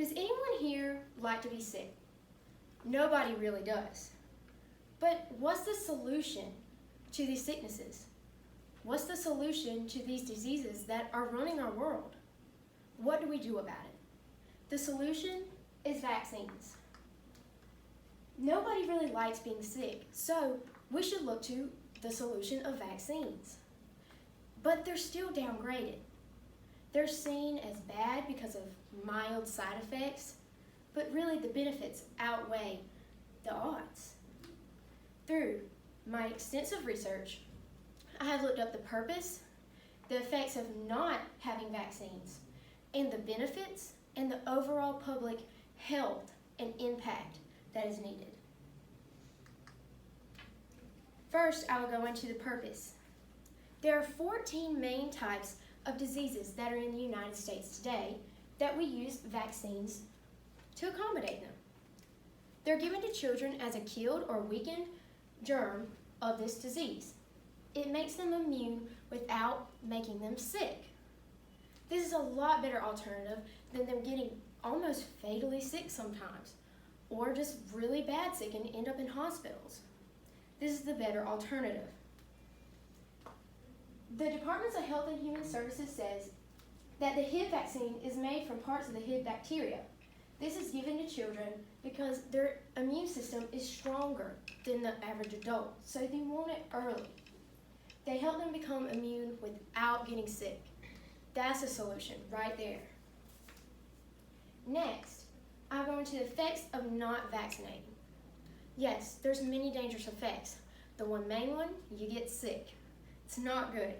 Does anyone here like to be sick? Nobody really does. But what's the solution to these sicknesses? What's the solution to these diseases that are running our world? What do we do about it? The solution is vaccines. Nobody really likes being sick, so we should look to the solution of vaccines. But they're still downgraded. They're seen as bad because of mild side effects, but really the benefits outweigh the odds. Through my extensive research, I have looked up the purpose, the effects of not having vaccines, and the benefits and the overall public health and impact that is needed. First, I will go into the purpose. There are 14 main types of diseases that are in the United States today that we use vaccines to accommodate them. They're given to children as a killed or weakened germ of this disease. It makes them immune without making them sick. This is a lot better alternative than them getting almost fatally sick sometimes, or just really bad sick and end up in hospitals. This is the better alternative. The Department of Health and Human Services says that the HIV vaccine is made from parts of the HIV bacteria. This is given to children because their immune system is stronger than the average adult, so they want it early. They help them become immune without getting sick. That's a solution right there. Next, I'll go into the effects of not vaccinating. Yes, there's many dangerous effects. The one main one, you get sick. It's not good.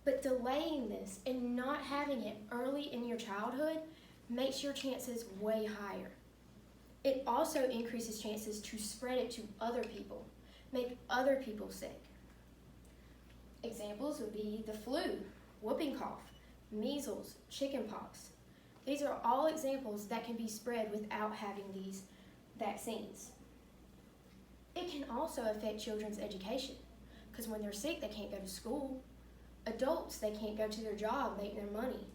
But delaying this and not having it early in your childhood makes your chances way higher. It also increases chances to spread it to other people, make other people sick. Examples would be the flu, whooping cough, measles, chickenpox. These are all examples that can be spread without having these vaccines. It can also affect children's education, because when they're sick, they can't go to school. Adults, they can't go to their job, make their money.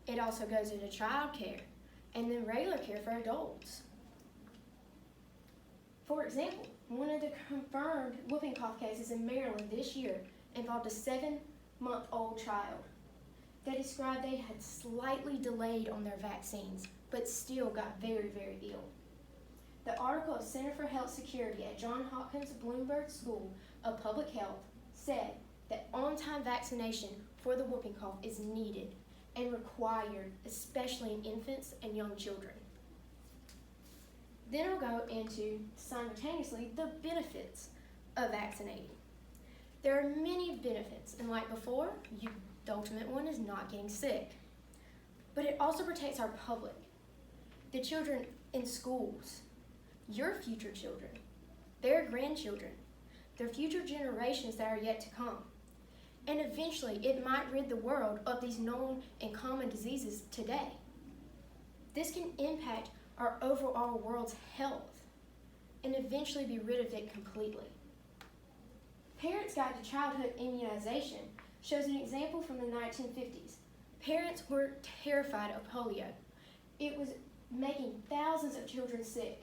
It also goes into child care, and then regular care for adults. For example, one of the confirmed whooping cough cases in Maryland this year involved a 7-month-old child. They described they had slightly delayed on their vaccines, but still got very, very ill. The article of Center for Health Security at Johns Hopkins Bloomberg School of Public Health said that on-time vaccination for the whooping cough is needed and required, especially in infants and young children. Then I'll go into, simultaneously, the benefits of vaccinating. There are many benefits, and like before, the ultimate one is not getting sick. But it also protects our public, the children in schools, your future children, their grandchildren, their future generations that are yet to come. And eventually, it might rid the world of these known and common diseases today. This can impact our overall world's health and eventually be rid of it completely. Parents' Guide to Childhood Immunization shows an example from the 1950s. Parents were terrified of polio. It was making thousands of children sick.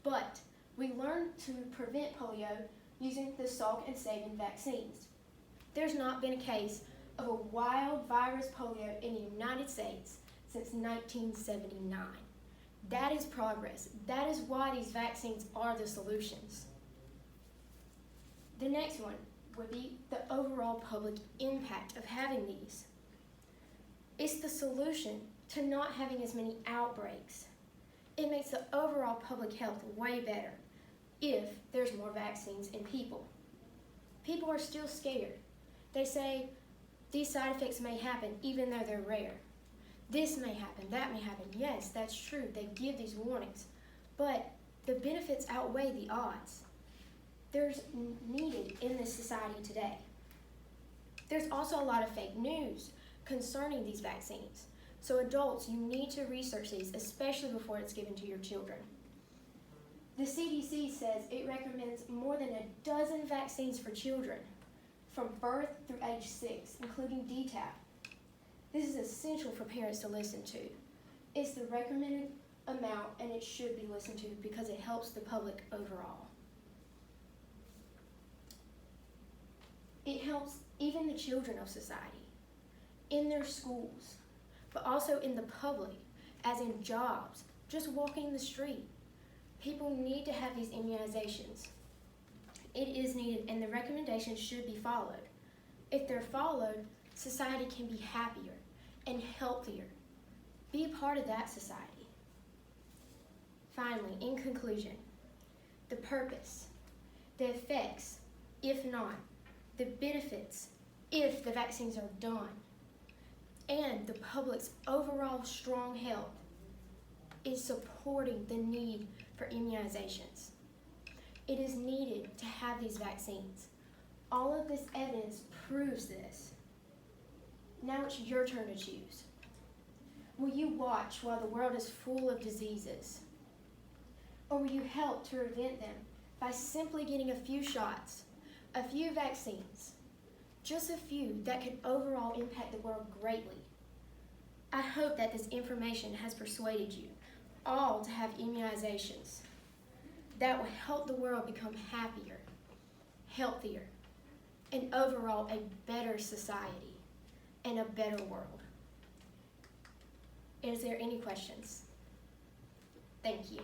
But we learned to prevent polio using the Salk and Sabin vaccines. There's not been a case of a wild virus polio in the United States since 1979. That is progress. That is why these vaccines are the solutions. The next one would be the overall public impact of having these. It's the solution to not having as many outbreaks. It makes the overall public health way better if there's more vaccines in people. People are still scared. They say these side effects may happen even though they're rare. This may happen, that may happen. Yes, that's true. They give these warnings. But the benefits outweigh the odds. There's needed in this society today. There's also a lot of fake news concerning these vaccines. So adults, you need to research these, especially before it's given to your children. The CDC says it recommends more than a dozen vaccines for children from birth through age 6, including DTaP. This is essential for parents to listen to. It's the recommended amount, and it should be listened to because it helps the public overall. It helps even the children of society, in their schools, but also in the public, as in jobs, just walking the street. People need to have these immunizations. It is needed, and the recommendations should be followed. If they're followed, society can be happier and healthier. Be a part of that society. Finally, in conclusion, the purpose, the effects, if not, the benefits, if the vaccines are done, and the public's overall strong health is supporting the need for immunizations. It is needed to have these vaccines. All of this evidence proves this. Now it's your turn to choose. Will you watch while the world is full of diseases? Or will you help to prevent them by simply getting a few shots, a few vaccines, just a few that could overall impact the world greatly? I hope that this information has persuaded you all to have immunizations that will help the world become happier, healthier, and overall a better society and a better world. Is there any questions? Thank you.